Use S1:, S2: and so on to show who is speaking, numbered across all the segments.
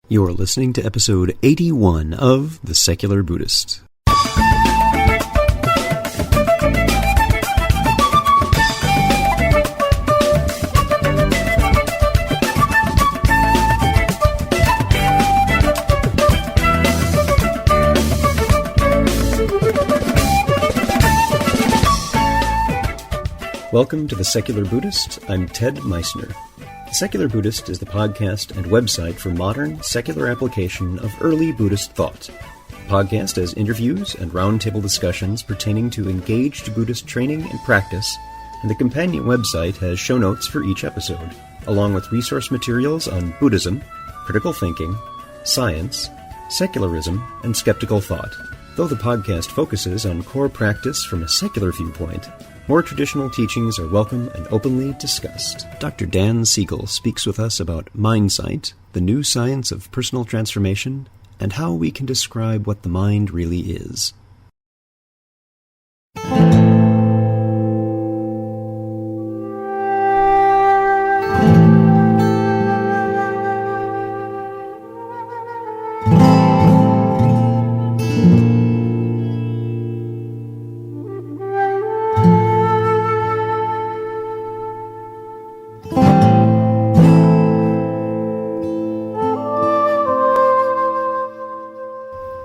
S1: You're listening to episode 81 of The Secular Buddhist. Welcome to The Secular Buddhist. I'm Ted Meissner. The Secular Buddhist is the podcast and website for modern, secular application of early Buddhist thought. The podcast has interviews and roundtable discussions pertaining to engaged Buddhist training and practice, and the companion website has show notes for each episode, along with resource materials on Buddhism, critical thinking, science, secularism, and skeptical thought. Though the podcast focuses on core practice from a secular viewpoint, more traditional teachings are welcome and openly discussed. Dr. Dan Siegel speaks with us about Mindsight, the new science of personal transformation, and how we can describe what the mind really is.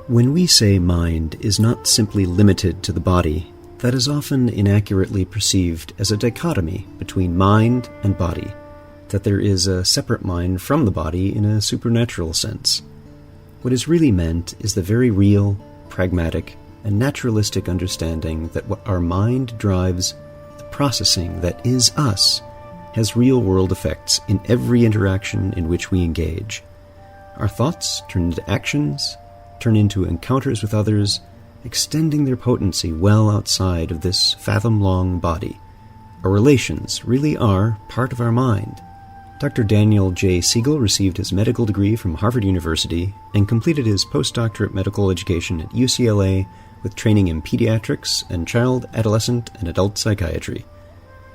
S1: When we say mind is not simply limited to the body, that is often inaccurately perceived as a dichotomy between mind and body, that there is a separate mind from the body in a supernatural sense. What is really meant is the very real, pragmatic, and naturalistic understanding that what our mind drives, the processing that is us, has real-world effects in every interaction in which we engage. Our thoughts turn into actions, turn into encounters with others, extending their potency well outside of this fathom-long body. Our relations really are part of our mind. Dr. Daniel J. Siegel received his medical degree from Harvard University and completed his postdoctorate medical education at UCLA with training in pediatrics and child, adolescent, and adult psychiatry.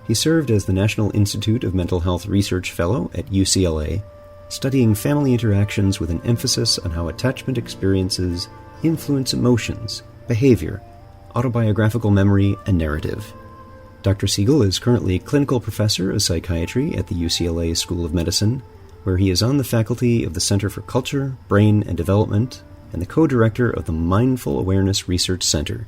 S1: He served as the National Institute of Mental Health Research Fellow at UCLA, studying family interactions with an emphasis on how attachment experiences influence emotions, behavior, autobiographical memory, and narrative. Dr. Siegel is currently clinical professor of psychiatry at the UCLA School of Medicine, where he is on the faculty of the Center for Culture, Brain, and Development, and the co-director of the Mindful Awareness Research Center.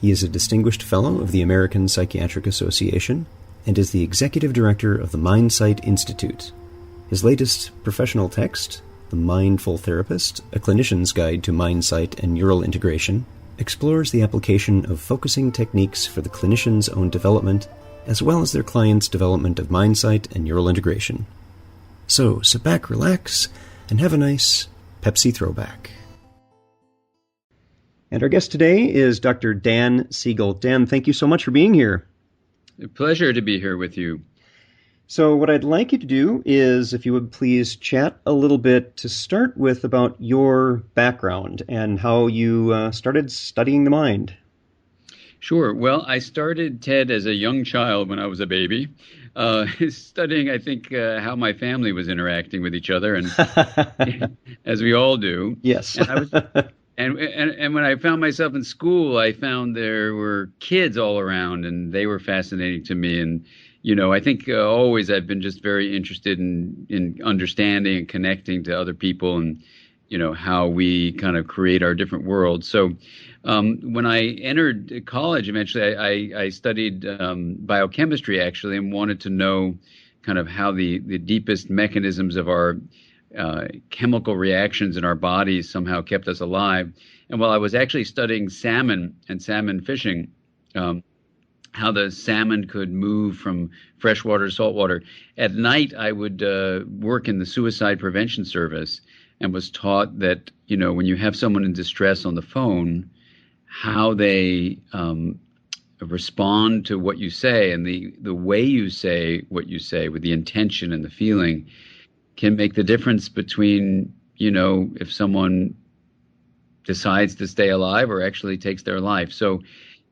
S1: He is a distinguished fellow of the American Psychiatric Association and is the executive director of the Mindsight Institute. His latest professional text, The Mindful Therapist, A Clinician's Guide to Mindsight and Neural Integration, explores the application of focusing techniques for the clinician's own development, as well as their clients' development of mindsight and neural integration. So, sit back, relax, and have a nice Pepsi throwback. And our guest today is Dr. Dan Siegel. Dan, thank you so much for being here.
S2: A pleasure to be here with you.
S1: So what I'd like you to do is, if you would please chat a little bit to start with about your background and how you started studying the mind.
S2: Sure. Well, I started, Ted, as a young child when I was a baby, studying, I think, how my family was interacting with each other, and as we all do.
S1: Yes.
S2: And when I found myself in school, I found there were kids all around, and they were fascinating to me. And I think always I've been just very interested in understanding and connecting to other people and, how we kind of create our different worlds. So when I entered college, eventually I studied biochemistry, actually, and wanted to know kind of how the deepest mechanisms of our chemical reactions in our bodies somehow kept us alive. And while I was actually studying salmon and salmon fishing, how the salmon could move from freshwater to saltwater. At night, I would work in the suicide prevention service and was taught that, when you have someone in distress on the phone, how they respond to what you say, and the way you say what you say with the intention and the feeling can make the difference between, if someone decides to stay alive or actually takes their life. So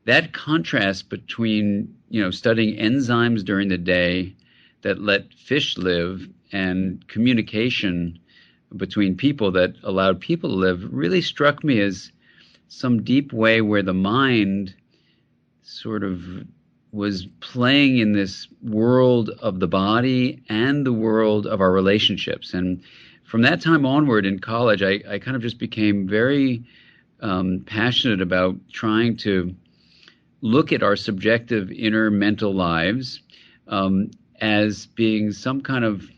S2: that contrast between, studying enzymes during the day that let fish live and communication between people that allowed people to live really struck me as some deep way where the mind sort of was playing in this world of the body and the world of our relationships. And from that time onward in college, I kind of just became very passionate about trying to look at our subjective inner mental lives as being some kind of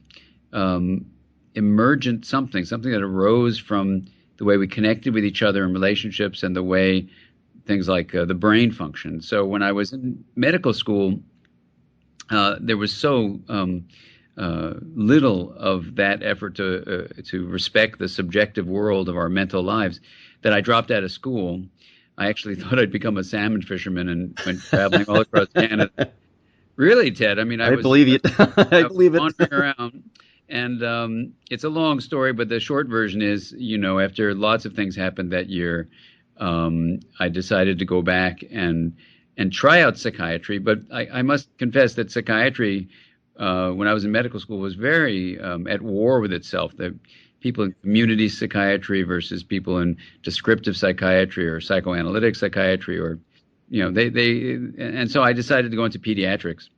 S2: emergent something that arose from the way we connected with each other in relationships and the way things like the brain function. So when I was in medical school, there was so little of that effort to respect the subjective world of our mental lives that I dropped out of school. I actually thought I'd become a salmon fisherman and went traveling all across Canada. Really, Ted. I mean, I was
S1: believe it. I believe it.
S2: Wandering around. And it's a long story, but the short version is, after lots of things happened that year, I decided to go back and try out psychiatry. But I must confess that psychiatry, when I was in medical school, was very at war with itself. The people in community psychiatry versus people in descriptive psychiatry or psychoanalytic psychiatry, or and so I decided to go into pediatrics.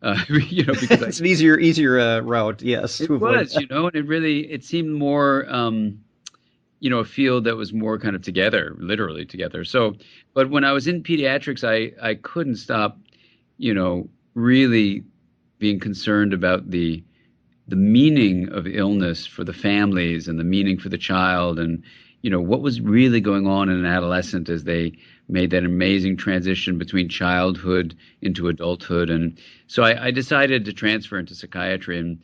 S2: Because
S1: it's an easier route. Yes,
S2: it was. And it seemed more, a field that was more kind of together, literally together. So, but when I was in pediatrics, I couldn't stop, really being concerned about the meaning of illness for the families and the meaning for the child, and what was really going on in an adolescent as they made that amazing transition between childhood into adulthood. And so I decided to transfer into psychiatry and,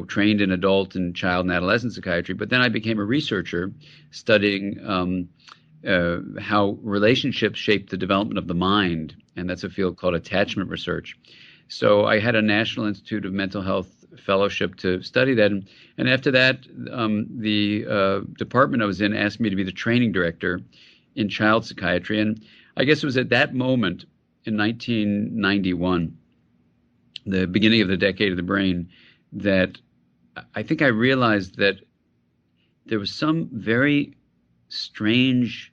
S2: trained in adult and child and adolescent psychiatry. But then I became a researcher studying how relationships shape the development of the mind. And that's a field called attachment research. So I had a National Institute of Mental Health fellowship to study that. And after that, the department I was in asked me to be the training director in child psychiatry. And I guess it was at that moment in 1991, the beginning of the decade of the brain, that I think I realized that there was some very strange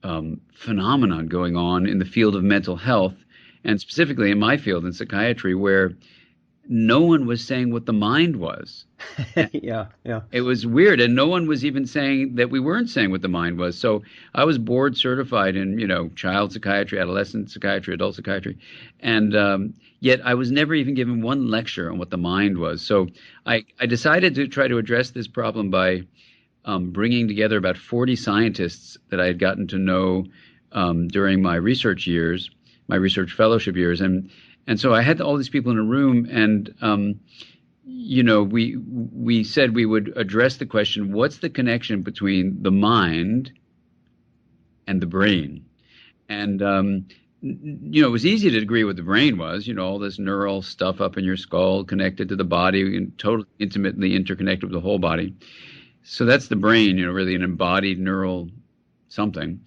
S2: phenomenon going on in the field of mental health, and specifically in my field in psychiatry, where no one was saying what the mind was.
S1: Yeah.
S2: It was weird, and no one was even saying that we weren't saying what the mind was. So I was board certified in, child psychiatry, adolescent psychiatry, adult psychiatry, and yet I was never even given one lecture on what the mind was. So I decided to try to address this problem by bringing together about 40 scientists that I had gotten to know during my research years, my research fellowship years, and so I had all these people in a room, and we said we would address the question: what's the connection between the mind and the brain? And it was easy to agree what the brain was. All this neural stuff up in your skull connected to the body and totally intimately interconnected with the whole body. So that's the brain. Really an embodied neural something.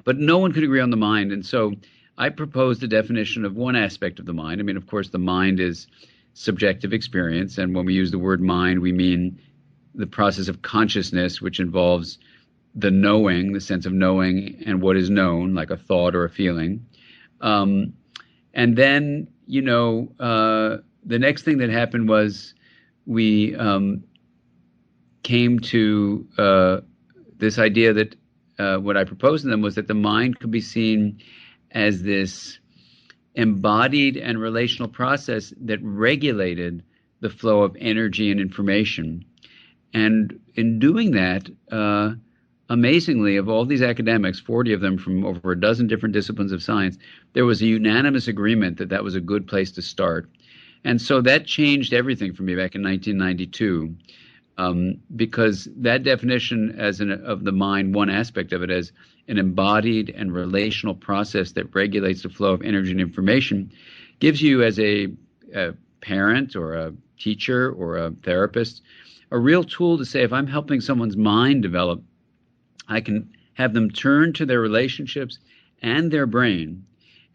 S2: But no one could agree on the mind, and so I proposed a definition of one aspect of the mind. I mean, of course, the mind is subjective experience. And when we use the word mind, we mean the process of consciousness, which involves the knowing, the sense of knowing, and what is known, like a thought or a feeling. And then, the next thing that happened was we came to this idea that what I proposed to them was that the mind could be seen as this embodied and relational process that regulated the flow of energy and information. And in doing that, amazingly, of all these academics, 40 of them from over a dozen different disciplines of science, there was a unanimous agreement that that was a good place to start. And so that changed everything for me back in 1992, because that definition of the mind, one aspect of it as an embodied and relational process that regulates the flow of energy and information, gives you as a parent or a teacher or a therapist a real tool to say, if I'm helping someone's mind develop, I can have them turn to their relationships and their brain,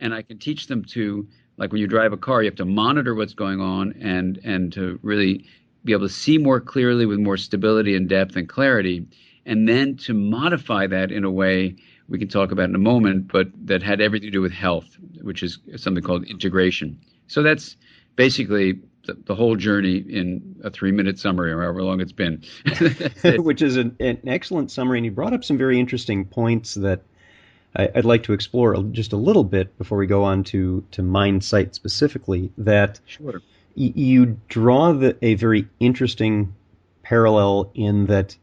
S2: and I can teach them to, like when you drive a car, you have to monitor what's going on and to really be able to see more clearly with more stability and depth and clarity, and then to modify that in a way we can talk about in a moment, but that had everything to do with health, which is something called integration. So that's basically the whole journey in a 3-minute summary, or however long it's been.
S1: Which is an excellent summary, and you brought up some very interesting points that I'd like to explore just a little bit before we go on to Mindsight specifically. That
S2: Sure.
S1: You draw a very interesting parallel in that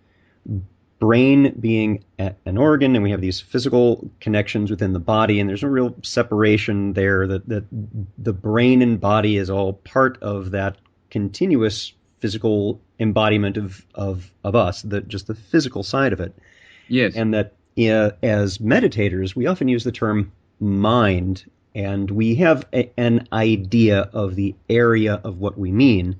S1: brain being an organ, and we have these physical connections within the body, and there's no real separation there, that the brain and body is all part of that continuous physical embodiment of us, just the physical side of it.
S2: Yes.
S1: And that as meditators, we often use the term mind, and we have an idea of the area of what we mean.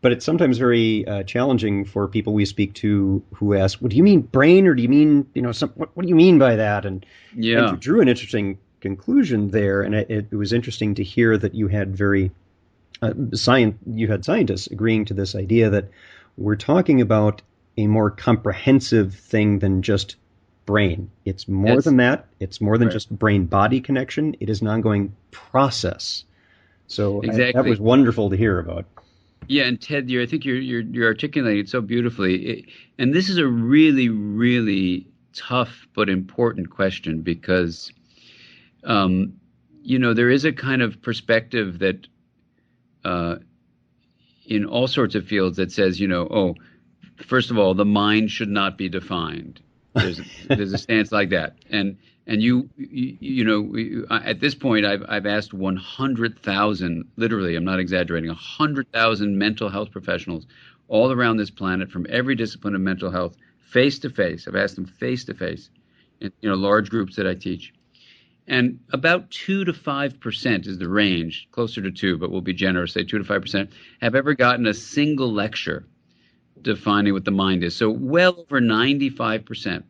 S1: But it's sometimes very challenging for people we speak to who ask, "Well, do you mean brain, or do you mean, what do you mean by that?" And you drew an interesting conclusion there, and it was interesting to hear that you had you had scientists agreeing to this idea that we're talking about a more comprehensive thing than just brain. It's more than that. It's more than just brain-body connection. It is an ongoing process. So
S2: exactly.
S1: That was wonderful to hear about.
S2: Yeah, and Ted, I think you're articulating it so beautifully. And this is a really, really tough but important question, because, there is a kind of perspective that in all sorts of fields that says, first of all, the mind should not be defined. There's a stance like that, and at this point, I've asked 100,000, literally, I'm not exaggerating, 100,000 mental health professionals all around this planet from every discipline of mental health, face to face. I've asked them face to face, in large groups that I teach, and about 2 to 5% is the range, closer to 2, but we'll be generous, say 2 to 5%, have ever gotten a single lecture defining what the mind is. So well over 95%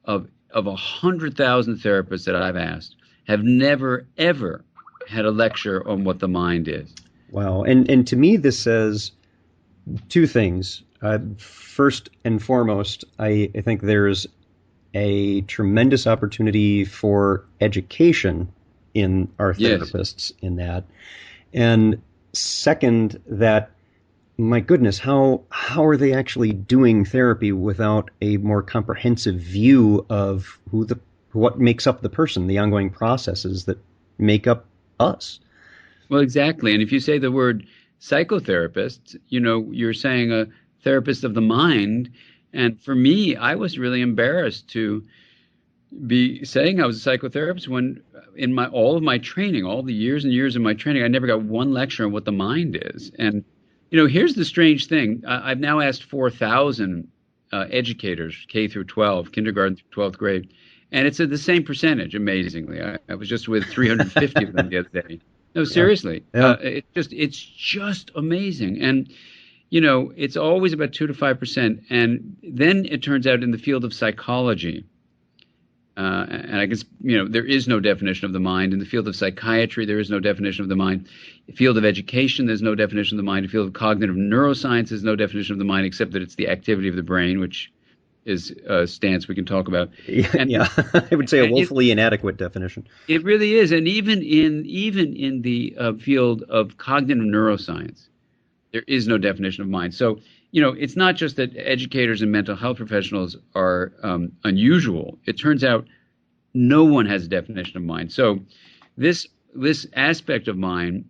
S2: of 100,000 therapists that I've asked have never, ever had a lecture on what the mind is.
S1: Wow. And to me, this says two things. First and foremost, I think there's a tremendous opportunity for education in our therapists in that. And second, that my goodness, how are they actually doing therapy without a more comprehensive view of what makes up the person, the ongoing processes that make up us?
S2: Well, exactly. And if you say the word psychotherapist, you're saying a therapist of the mind. And for me, I was really embarrassed to be saying I was a psychotherapist when in all of my training, all the years and years of my training, I never got one lecture on what the mind is. And here's the strange thing. I've now asked 4,000 educators, K through 12, kindergarten through 12th grade, and it's the same percentage, amazingly. I was just with 350 of them the other day. No, seriously.
S1: Yeah.
S2: It's just amazing. And, it's always about 2 to 5%. And then it turns out in the field of psychology, and I guess, there is no definition of the mind. In the field of psychiatry, there is no definition of the mind. The field of education, there's no definition of the mind. The field of cognitive neuroscience, there's no definition of the mind, except that it's the activity of the brain, which is a stance we can talk about.
S1: Yeah, I would say a woefully inadequate definition.
S2: It really is. And even in the field of cognitive neuroscience, there is no definition of mind. So, it's not just that educators and mental health professionals are unusual. It turns out no one has a definition of mind. So this aspect of mind,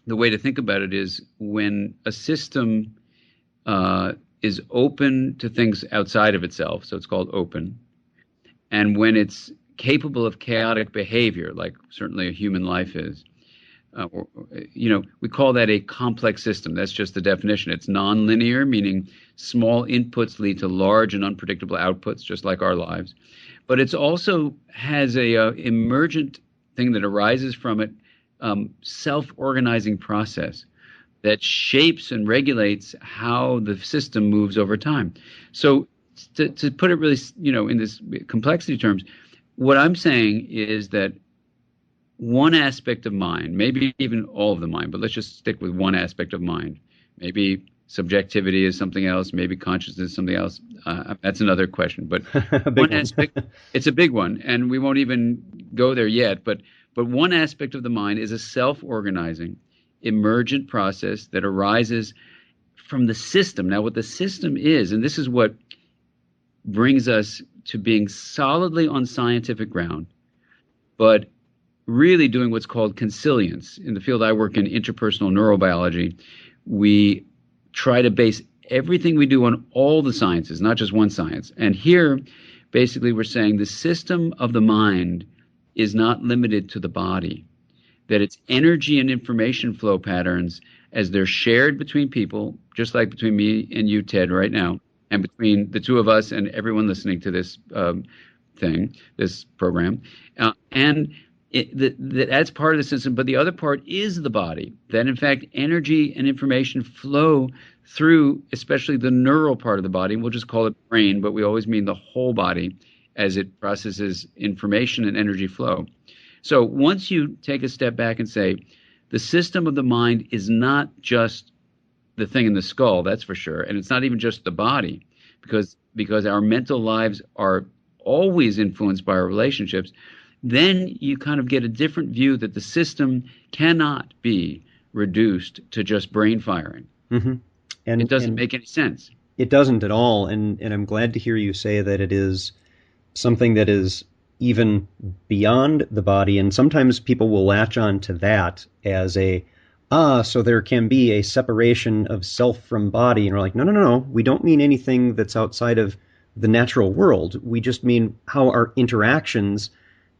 S2: the way to think about it is when a system is open to things outside of itself, so it's called open, and when it's capable of chaotic behavior, like certainly a human life is, we call that a complex system. That's just the definition. It's nonlinear, meaning small inputs lead to large and unpredictable outputs, just like our lives. But it's also has a emergent thing that arises from it, self-organizing process that shapes and regulates how the system moves over time. So to put it really, in this complexity terms, what I'm saying is that one aspect of mind, maybe even all of the mind, but let's just stick with one aspect of mind, maybe subjectivity is something else, maybe consciousness is something else. That's another question. But
S1: A big
S2: one
S1: one.
S2: aspect, it's a big one, and we won't even go there yet. But one aspect of the mind is a self-organizing, emergent process that arises from the system. Now, what the system is, and this is what brings us to being solidly on scientific ground, but really doing what's called consilience. In the field I work in, interpersonal neurobiology, we try to base everything we do on all the sciences, not just one science. And here, basically, we're saying the system of the mind is not limited to the body, that its energy and information flow patterns, as they're shared between people, just like between me and you, Ted, right now, and between the two of us and everyone listening to this this program, and that's part of the system, but the other part is the body. That, in fact, energy and information flow through, especially the neural part of the body. We'll just call it brain, but we always mean the whole body as it processes information and energy flow. So once you take a step back and say, the system of the mind is not just the thing in the skull, that's for sure, and it's not even just the body, because our mental lives are always influenced by our relationships, then you kind of get a different view that the system cannot be reduced to just brain firing.
S1: Mm-hmm. And
S2: it doesn't make any sense.
S1: It doesn't at all. And I'm glad to hear you say that it is something that is even beyond the body. And sometimes people will latch on to that as so there can be a separation of self from body. And we're like, no. We don't mean anything that's outside of the natural world. We just mean how our interactions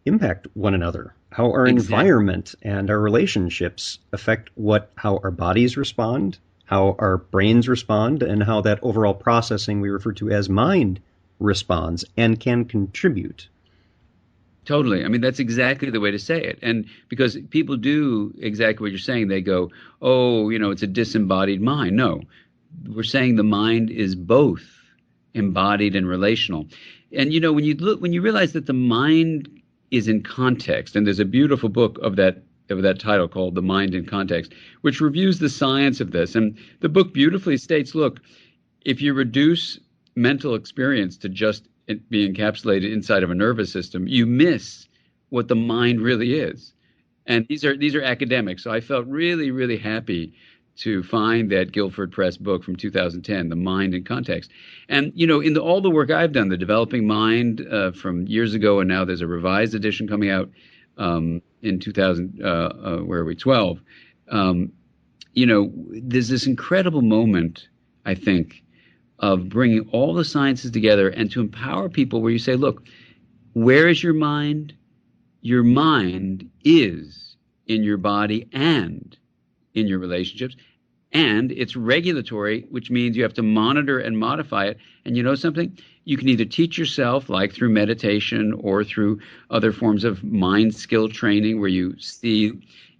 S1: impact one another, how our environment and our relationships affect how our bodies respond, how our brains respond, and how that overall processing we refer to as mind responds and can contribute.
S2: Totally. I mean, that's exactly the way to say it. And because people do exactly what you're saying, they go, oh, it's a disembodied mind. No, we're saying the mind is both embodied and relational. And, when you realize that the mind is in context, and there's a beautiful book of that title called The Mind in Context, which reviews the science of this. And the book beautifully states, look, if you reduce mental experience to just be encapsulated inside of a nervous system, you miss what the mind really is. And these are academics. So I felt really, really happy to find that Guilford Press book from 2010, The Mind in Context. And, in all the work I've done, the Developing Mind from years ago, and now there's a revised edition coming out in 2012. There's this incredible moment, I think, of bringing all the sciences together and to empower people where you say, look, where is your mind? Your mind is in your body and in your relationships, and it's regulatory, which means you have to monitor and modify it. And you know something? You can either teach yourself, like through meditation or through other forms of mind skill training, where you see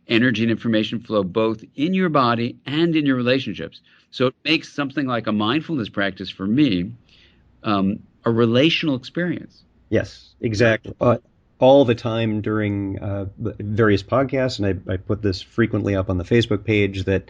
S2: energy and information flow both in your body and in your relationships. So it makes something like a mindfulness practice for me a relational experience.
S1: Yes, exactly. All the time during various podcasts, and I put this frequently up on the Facebook page, that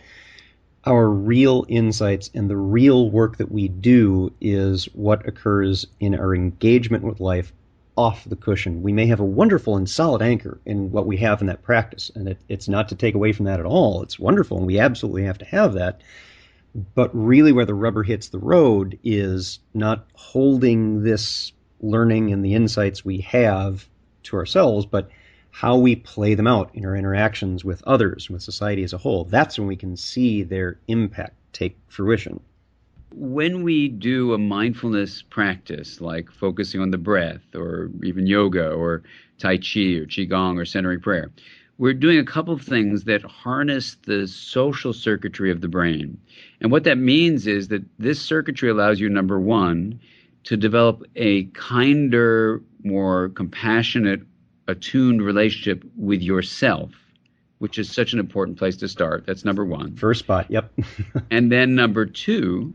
S1: our real insights and the real work that we do is what occurs in our engagement with life off the cushion. We may have a wonderful and solid anchor in what we have in that practice, and it's not to take away from that at all. It's wonderful, and we absolutely have to have that. But really where the rubber hits the road is not holding this learning and the insights we have to ourselves, but how we play them out in our interactions with others, with society as a whole. That's when we can see their impact take fruition.
S2: When we do a mindfulness practice, like focusing on the breath, or even yoga, or Tai Chi, or Qigong, or centering prayer, we're doing a couple of things that harness the social circuitry of the brain. And what that means is that this circuitry allows you, number one, to develop a kinder, more compassionate, attuned relationship with yourself, which is such an important place to start. That's number one.
S1: First spot, yep.
S2: And then number two,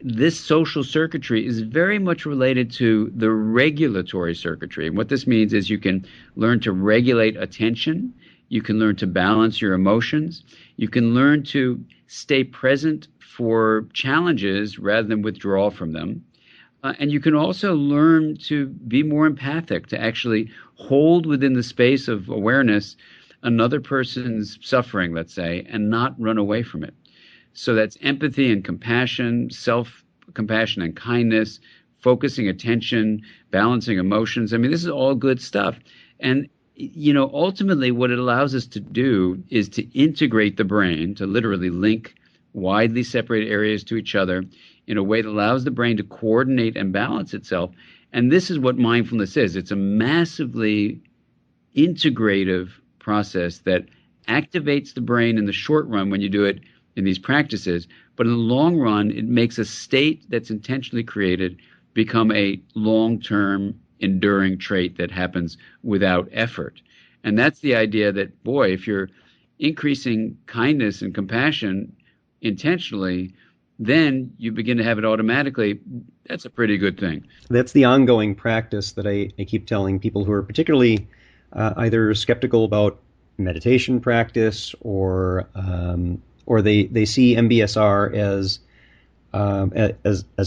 S2: this social circuitry is very much related to the regulatory circuitry. And what this means is you can learn to regulate attention, you can learn to balance your emotions, you can learn to stay present for challenges rather than withdraw from them. And you can also learn to be more empathic, to actually hold within the space of awareness another person's suffering, let's say, and not run away from it. So that's empathy and compassion, self-compassion and kindness, focusing attention, balancing emotions. I mean, this is all good stuff. And, ultimately what it allows us to do is to integrate the brain, to literally link widely separated areas to each other in a way that allows the brain to coordinate and balance itself. And this is what mindfulness is. It's a massively integrative process that activates the brain in the short run when you do it in these practices, but in the long run, it makes a state that's intentionally created become a long-term enduring trait that happens without effort. And that's the idea that, boy, if you're increasing kindness and compassion intentionally, then you begin to have it automatically. That's a pretty good thing.
S1: That's the ongoing practice that I keep telling people who are particularly either skeptical about meditation practice or they see MBSR as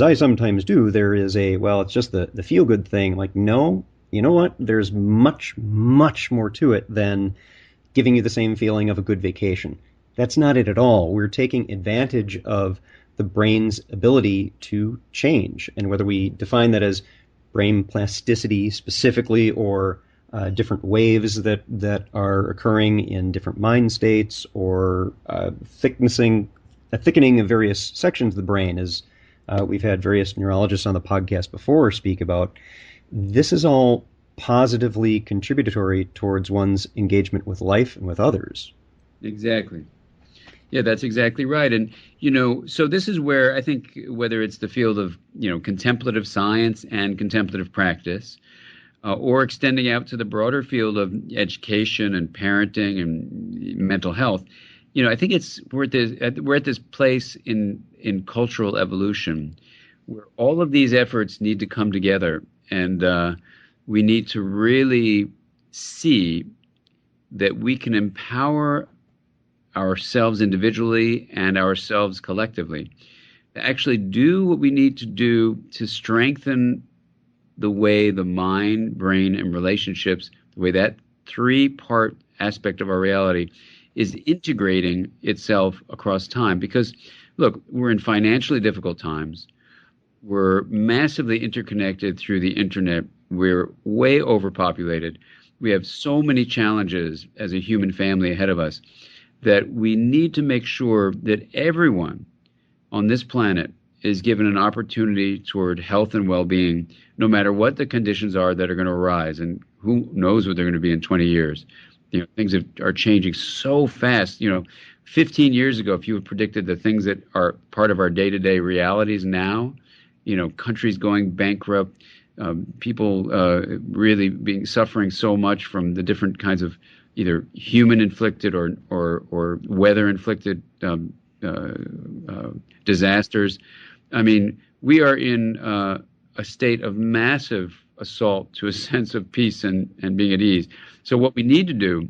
S1: I sometimes do. There is it's just the feel good thing. Like, no, you know what? There's much, much more to it than giving you the same feeling of a good vacation. That's not it at all. We're taking advantage of the brain's ability to change. And whether we define that as brain plasticity specifically or different waves that are occurring in different mind states or thickening of various sections of the brain, as we've had various neurologists on the podcast before speak about, this is all positively contributory towards one's engagement with life and with others.
S2: Exactly. Yeah, that's exactly right. And, so this is where I think whether it's the field of, contemplative science and contemplative practice, or extending out to the broader field of education and parenting and mental health, I think we're at this place in cultural evolution where all of these efforts need to come together, and we need to really see that we can empower ourselves individually and ourselves collectively to actually do what we need to do to strengthen the way the mind, brain, and relationships, the way that three-part aspect of our reality is integrating itself across time. Because, look, we're in financially difficult times. We're massively interconnected through the internet. We're way overpopulated. We have so many challenges as a human family ahead of us that we need to make sure that everyone on this planet is given an opportunity toward health and well-being, no matter what the conditions are that are going to arise. And who knows what they're going to be in 20 years. Things are changing so fast. 15 years ago, if you had predicted the things that are part of our day-to-day realities now, countries going bankrupt, people really suffering so much from the different kinds of either human-inflicted or weather-inflicted disasters. I mean, we are in a state of massive assault to a sense of peace and being at ease. So what we need to do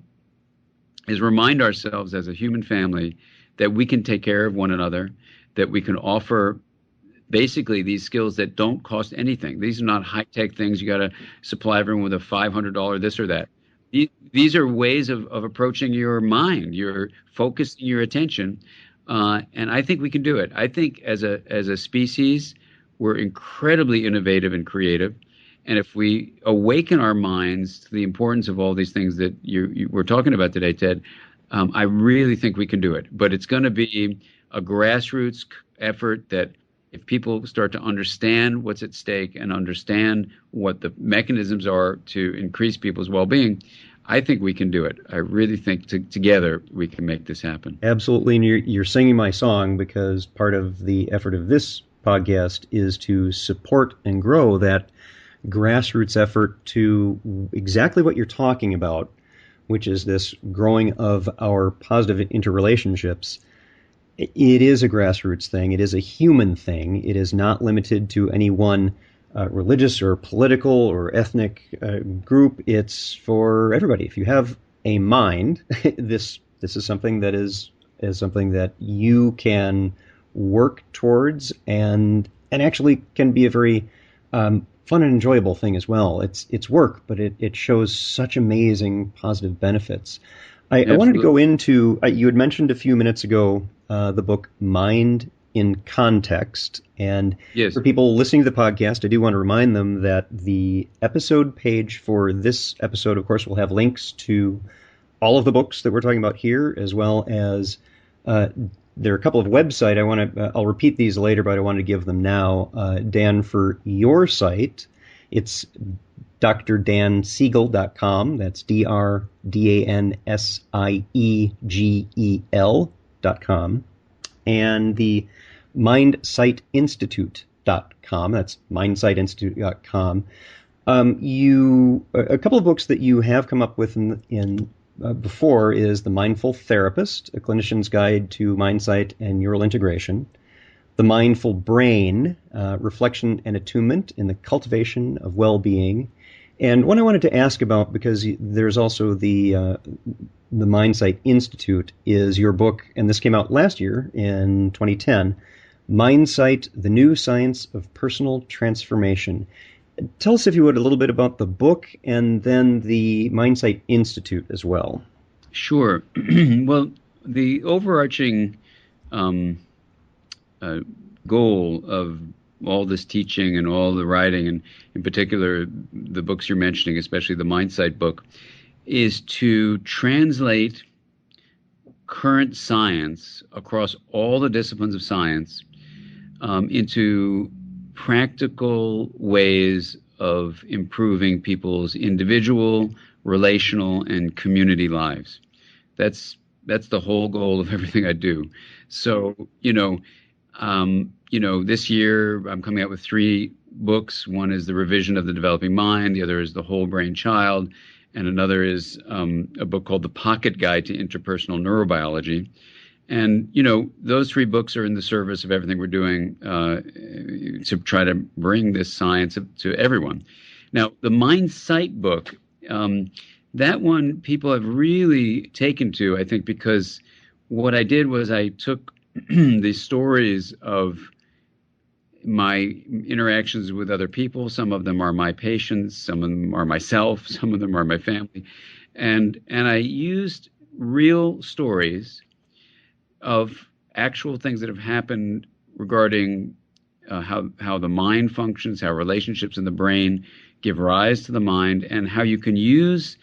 S2: is remind ourselves as a human family that we can take care of one another, that we can offer basically these skills that don't cost anything. These are not high-tech things. You got to supply everyone with a $500 this or that. These are ways of approaching your mind. You're focusing your attention, and I think we can do it. I think as a species, we're incredibly innovative and creative, and if we awaken our minds to the importance of all these things that we're talking about today, Ted, I really think we can do it. But it's going to be a grassroots effort that if people start to understand what's at stake and understand what the mechanisms are to increase people's well-being, I think we can do it. I really think together we can make this happen.
S1: Absolutely, and you're singing my song, because part of the effort of this podcast is to support and grow that grassroots effort to exactly what you're talking about, which is this growing of our positive interrelationships. It is a grassroots thing. It is a human thing. It is not limited to any one religious or political or ethnic group. It's for everybody. If you have a mind, this is something that is as something that you can work towards, and actually can be a very fun and enjoyable thing as well. It's work, but it shows such amazing positive benefits. I wanted to go
S2: Absolutely.
S1: into, you had mentioned a few minutes ago the book Mind in Context. And
S2: Yes.
S1: for people listening to the podcast, I do want to remind them that the episode page for this episode, of course, will have links to all of the books that we're talking about here, as well as there are a couple of websites. I'll repeat these later, but I wanted to give them now. Dan, for your site, it's drdansiegel.com. That's DRDANSIEGEL.com. And the mindsightinstitute.com. That's mindsightinstitute.com. A couple of books that you have come up with in before is The Mindful Therapist, A Clinician's Guide to Mindsight and Neural Integration. The Mindful Brain, Reflection and Attunement in the Cultivation of Well-Being. And one I wanted to ask about, because there's also the Mindsight Institute, is your book, and this came out last year in 2010, Mindsight, The New Science of Personal Transformation. Tell us, if you would, a little bit about the book and then the Mindsight Institute as well.
S2: Sure. Well, the overarching goal of all this teaching and all the writing, and in particular the books you're mentioning, especially the Mindsight book, is to translate current science across all the disciplines of science into practical ways of improving people's individual, relational, and community lives. That's the whole goal of everything I do. So, this year I'm coming out with 3 books. One is The Revision of the Developing Mind. The other is The Whole Brain Child. And another is a book called The Pocket Guide to Interpersonal Neurobiology. And, those 3 books are in the service of everything we're doing to try to bring this science to everyone. Now, the Mindsight book, that one people have really taken to, I think, because what I did was I took the stories of my interactions with other people. Some of them are my patients, some of them are myself, some of them are my family. And I used real stories of actual things that have happened regarding how the mind functions, how relationships in the brain give rise to the mind, and how you can use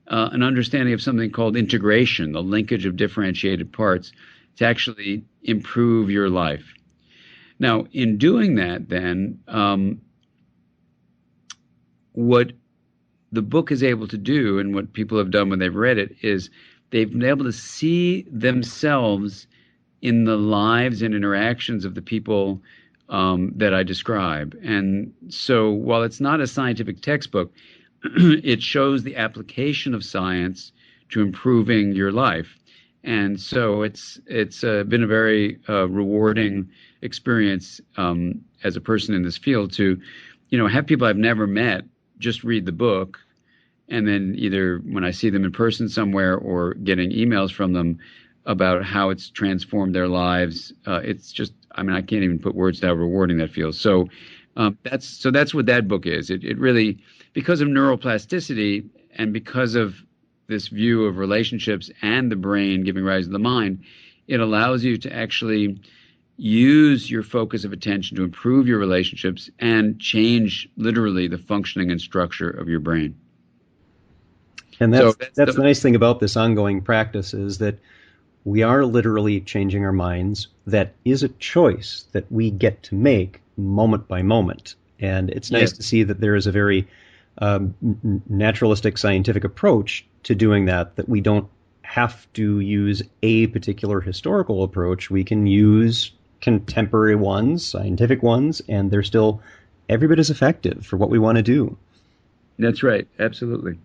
S2: an understanding of something called integration, the linkage of differentiated parts, to actually improve your life. Now, in doing that, then, what the book is able to do, and what people have done when they've read it, is they've been able to see themselves in the lives and interactions of the people that I describe. And so while it's not a scientific textbook, it shows the application of science to improving your life. And so it's been a very rewarding experience as a person in this field to, have people I've never met just read the book, and then either when I see them in person somewhere or getting emails from them about how it's transformed their lives, it's just, I can't even put words to how rewarding that feels. So that's what that book is. It really, because of neuroplasticity and because of this view of relationships and the brain giving rise to the mind, it allows you to actually use your focus of attention to improve your relationships and change literally the functioning and structure of your brain.
S1: And that's the nice thing about this ongoing practice, is that we are literally changing our minds. That is a choice that we get to make moment by moment. And it's nice to see that there is a very naturalistic scientific approach to doing that we don't have to use a particular historical approach. We can use contemporary ones, scientific ones, and they're still every bit as effective for what we want to do.
S2: That's right. Absolutely.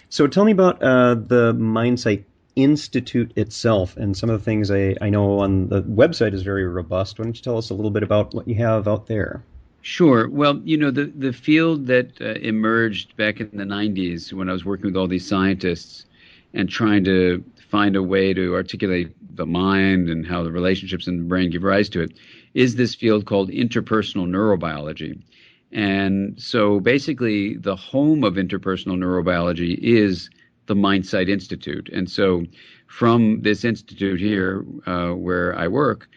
S1: So tell me about the Mindsight Institute itself and some of the things I know on the website is very robust. Why don't you tell us a little bit about what you have out there?
S2: Sure. Well, the field that emerged back in the 90s when I was working with all these scientists and trying to find a way to articulate the mind and how the relationships in the brain give rise to it, is this field called interpersonal neurobiology. And so basically, the home of interpersonal neurobiology is the Mindsight Institute. And so from this institute here, where I work,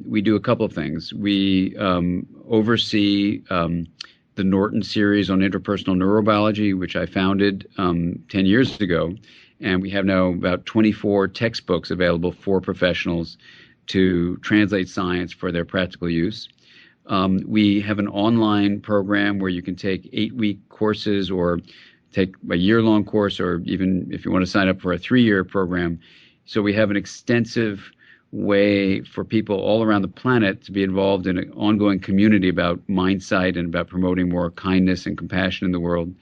S2: we do a couple of things. We oversee the Norton series on interpersonal neurobiology, which I founded 10 years ago. And we have now about 24 textbooks available for professionals to translate science for their practical use. We have an online program where you can take 8-week courses or take a year-long course, or even if you want to sign up for a 3-year program. So we have an extensive way for people all around the planet to be involved in an ongoing community about Mindsight and about promoting more kindness and compassion in the world.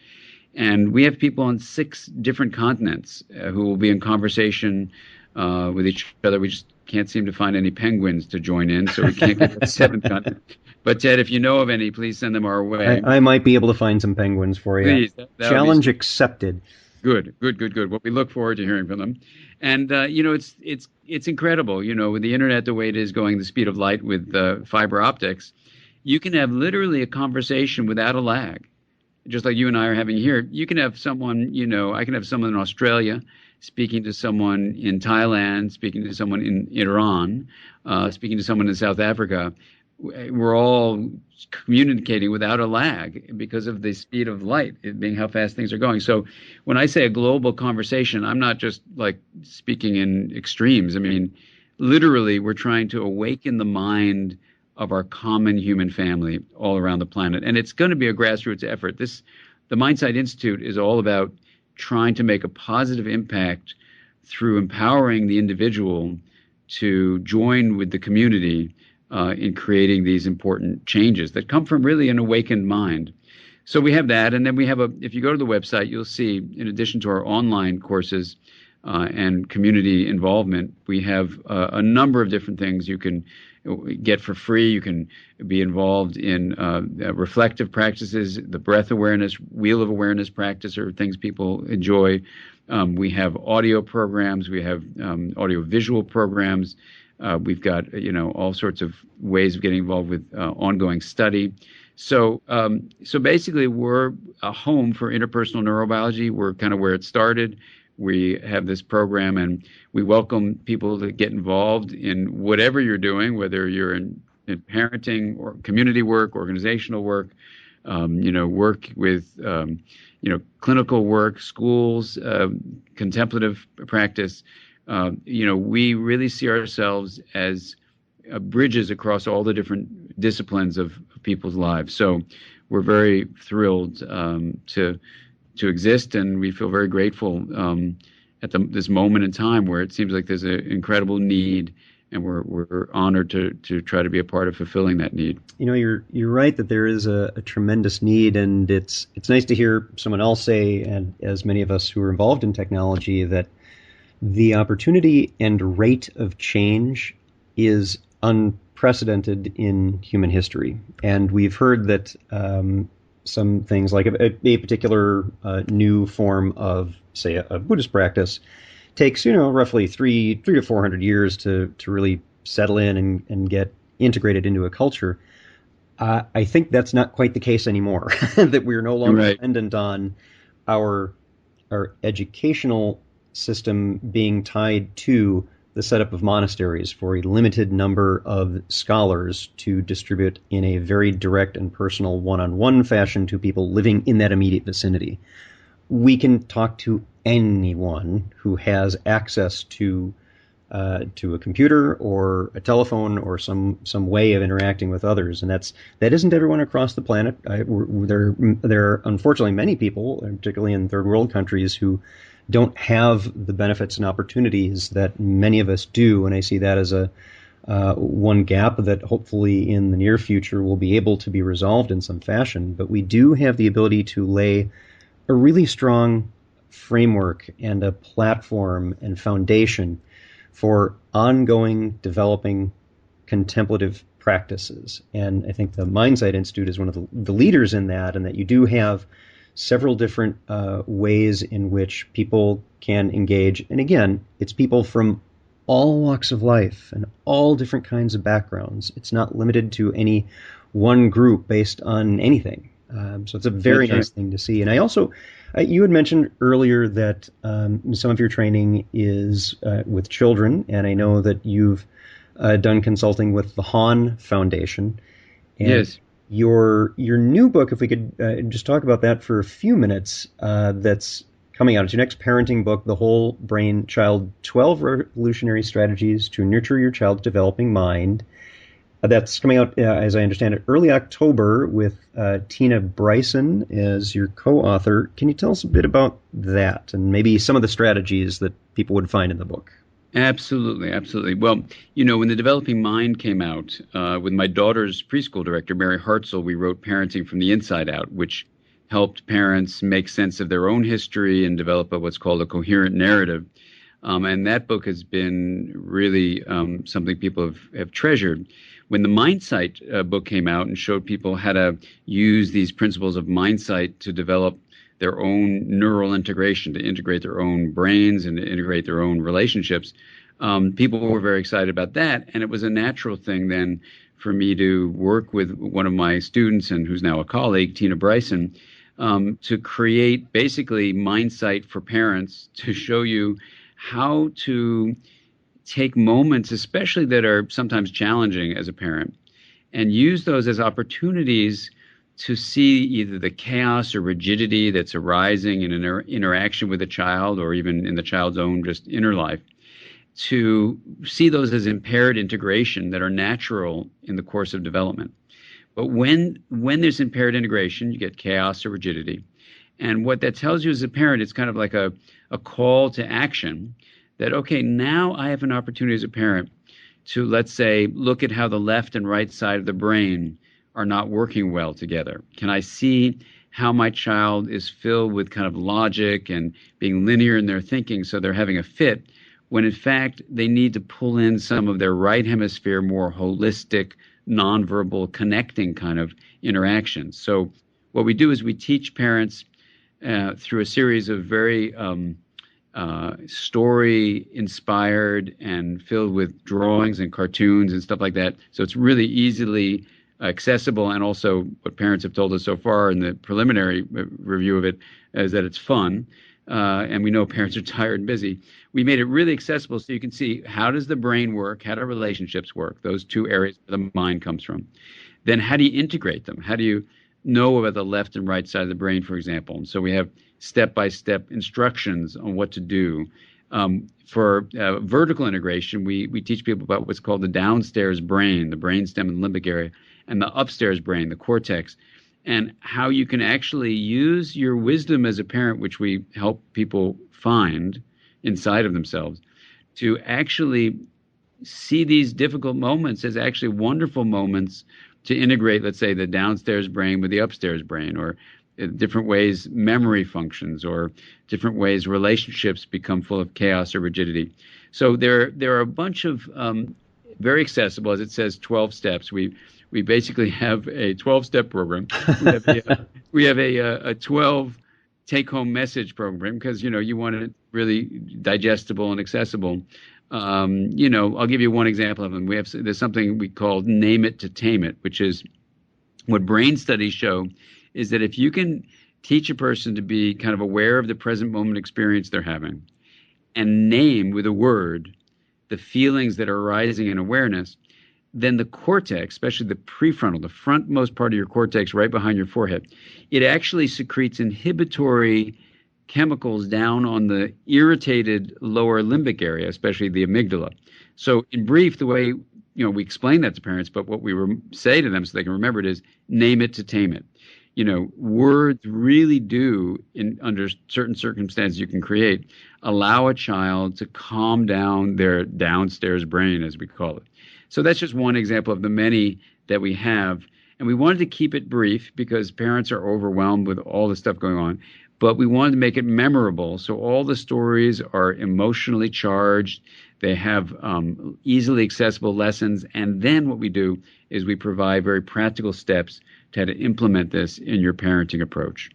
S2: And we have people on 6 different continents who will be in conversation with each other. We just can't seem to find any penguins to join in, so we can't get the 7th continent. But Ted, if you know of any, please send them our way.
S1: I might be able to find some penguins for you.
S2: Please.
S1: Challenge accepted.
S2: Good. Well, we look forward to hearing from them. And, it's incredible, with the internet the way it is going, the speed of light with fiber optics, you can have literally a conversation without a lag. Just like you and I are having here, you can have someone, I can have someone in Australia speaking to someone in Thailand, speaking to someone in Iran, speaking to someone in South Africa. We're all communicating without a lag because of the speed of light, it being how fast things are going. So when I say a global conversation, I'm not just like speaking in extremes. I mean, literally, we're trying to awaken the mind of our common human family all around the planet. And it's going to be a grassroots effort. The Mindsight Institute is all about trying to make a positive impact through empowering the individual to join with the community in creating these important changes that come from really an awakened mind. So we have that, and then we have if you go to the website, you'll see, in addition to our online courses and community involvement, we have a number of different things you can get for free. You can be involved in reflective practices, the breath awareness, wheel of awareness practice are things people enjoy. We have audio programs. We have audio visual programs. We've got, all sorts of ways of getting involved with ongoing study. So basically, we're a home for interpersonal neurobiology. We're kind of where it started. We have this program, and we welcome people to get involved in whatever you're doing, whether you're in parenting or community work, organizational work, work with, clinical work, schools, contemplative practice. We really see ourselves as bridges across all the different disciplines of people's lives. So we're very thrilled to exist, and we feel very grateful at this moment in time where it seems like there's an incredible need, and we're honored to try to be a part of fulfilling that need.
S1: You're right that there is a tremendous need, and it's nice to hear someone else say, and as many of us who are involved in technology, that the opportunity and rate of change is unprecedented in human history. And we've heard that some things like a particular new form of, say, a Buddhist practice takes, roughly 300 to 400 years to really settle in and get integrated into a culture. I think that's not quite the case anymore, that we're no longer dependent on our educational system being tied to the setup of monasteries for a limited number of scholars to distribute in a very direct and personal one-on-one fashion to people living in that immediate vicinity. We can talk to anyone who has access to a computer or a telephone or some way of interacting with others, and that isn't everyone across the planet. There are unfortunately many people, particularly in third world countries, who don't have the benefits and opportunities that many of us do, and I see that as one gap that hopefully in the near future will be able to be resolved in some fashion. But we do have the ability to lay a really strong framework and a platform and foundation for ongoing, developing, contemplative practices. And I think the Mindsight Institute is one of the leaders in that, and that you do have several different ways in which people can engage. And again, it's people from all walks of life and all different kinds of backgrounds. It's not limited to any one group based on anything. So it's a very nice thing to see. And I also, you had mentioned earlier that some of your training is with children, and I know that you've done consulting with the Hahn Foundation. And
S2: yes.
S1: Your new book, if we could just talk about that for a few minutes, that's coming out. It's your next parenting book, The Whole Brain Child, 12 Revolutionary Strategies to Nurture Your Child's Developing Mind. That's coming out, as I understand it, early October with Tina Bryson as your co-author. Can you tell us a bit about that and maybe some of the strategies that people would find in the book?
S2: Absolutely, absolutely. Well, when The Developing Mind came out, with my daughter's preschool director, Mary Hartzell, we wrote Parenting from the Inside Out, which helped parents make sense of their own history and develop what's called a coherent narrative. And that book has been really something people have treasured. When the Mindsight book came out and showed people how to use these principles of Mindsight to develop their own neural integration, to integrate their own brains and to integrate their own relationships, people were very excited about that. And it was a natural thing then for me to work with one of my students, and who's now a colleague, Tina Bryson, to create basically Mindsight for parents to show you how to take moments, especially that are sometimes challenging as a parent, and use those as opportunities to see either the chaos or rigidity that's arising in an interaction with a child, or even in the child's own just inner life, to see those as impaired integration that are natural in the course of development. But when there's impaired integration, you get chaos or rigidity. And what that tells you as a parent, it's kind of like a call to action that, okay, now I have an opportunity as a parent to, let's say, look at how the left and right side of the brain are not working well together. Can I see how my child is filled with kind of logic and being linear in their thinking, so they're having a fit, when in fact they need to pull in some of their right hemisphere, more holistic, nonverbal, connecting kind of interactions. So what we do is we teach parents through a series of very story-inspired and filled with drawings and cartoons and stuff like that. So it's really easily accessible, and also what parents have told us so far in the preliminary review of it is that it's fun. And we know parents are tired and busy. We made it really accessible so you can see, how does the brain work? How do relationships work? Those two areas where the mind comes from. Then how do you integrate them? How do you know about the left and right side of the brain, for example? And so we have step-by-step instructions on what to do. For vertical integration, we teach people about what's called the downstairs brain, the brainstem and limbic area, and the upstairs brain, the cortex, and how you can actually use your wisdom as a parent, which we help people find inside of themselves, to actually see these difficult moments as actually wonderful moments to integrate, let's say, the downstairs brain with the upstairs brain, or different ways memory functions, or different ways relationships become full of chaos or rigidity. So there are a bunch of very accessible, as it says, 12 steps. We basically have a 12-step program. We have a 12 take-home message program, because you want it really digestible and accessible. I'll give you one example of them. There's something we call Name It to Tame It, which is what brain studies show is that if you can teach a person to be kind of aware of the present moment experience they're having, and name with a word the feelings that are arising in awareness, then the cortex, especially the prefrontal, the frontmost part of your cortex right behind your forehead, it actually secretes inhibitory chemicals down on the irritated lower limbic area, especially the amygdala. So in brief, the way we explain that to parents, but what we say to them so they can remember it is, name it to tame it. Words really do, under certain circumstances you can create, allow a child to calm down their downstairs brain, as we call it. So that's just one example of the many that we have. And we wanted to keep it brief because parents are overwhelmed with all the stuff going on. But we wanted to make it memorable. So all the stories are emotionally charged. They have easily accessible lessons. And then what we do is we provide very practical steps to how to implement this in your parenting approach.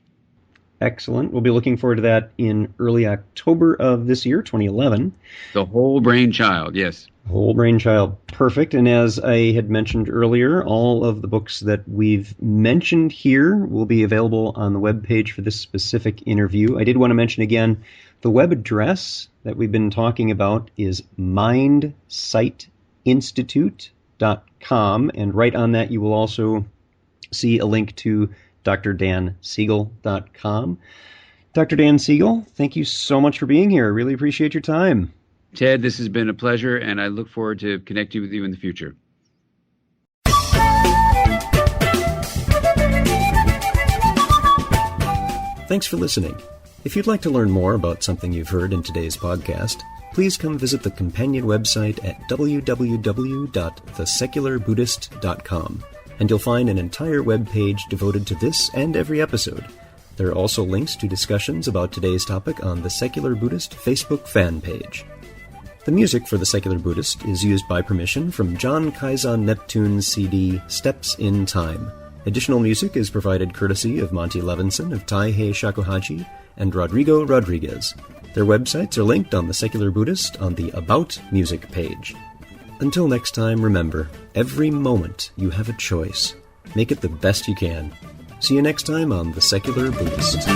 S1: Excellent. We'll be looking forward to that in early October of this year, 2011.
S2: The Whole Brain Child, yes.
S1: Whole Brain Child, perfect. And as I had mentioned earlier, all of the books that we've mentioned here will be available on the webpage for this specific interview. I did want to mention again, the web address that we've been talking about is mindsightinstitute.com, and right on that you will also see a link to drdansiegel.com. Dr. Dan Siegel, thank you so much for being here. I really appreciate your time.
S2: Ted, this has been a pleasure, and I look forward to connecting with you in the future.
S1: Thanks for listening. If you'd like to learn more about something you've heard in today's podcast, please come visit the companion website at www.thesecularbuddhist.com, and you'll find an entire web page devoted to this and every episode. There are also links to discussions about today's topic on the Secular Buddhist Facebook fan page. The music for The Secular Buddhist is used by permission from John Kaizan Neptune's CD, Steps in Time. Additional music is provided courtesy of Monty Levinson of Taihei Shakuhachi and Rodrigo Rodriguez. Their websites are linked on The Secular Buddhist on the About Music page. Until next time, remember, every moment you have a choice. Make it the best you can. See you next time on The Secular Buddhist.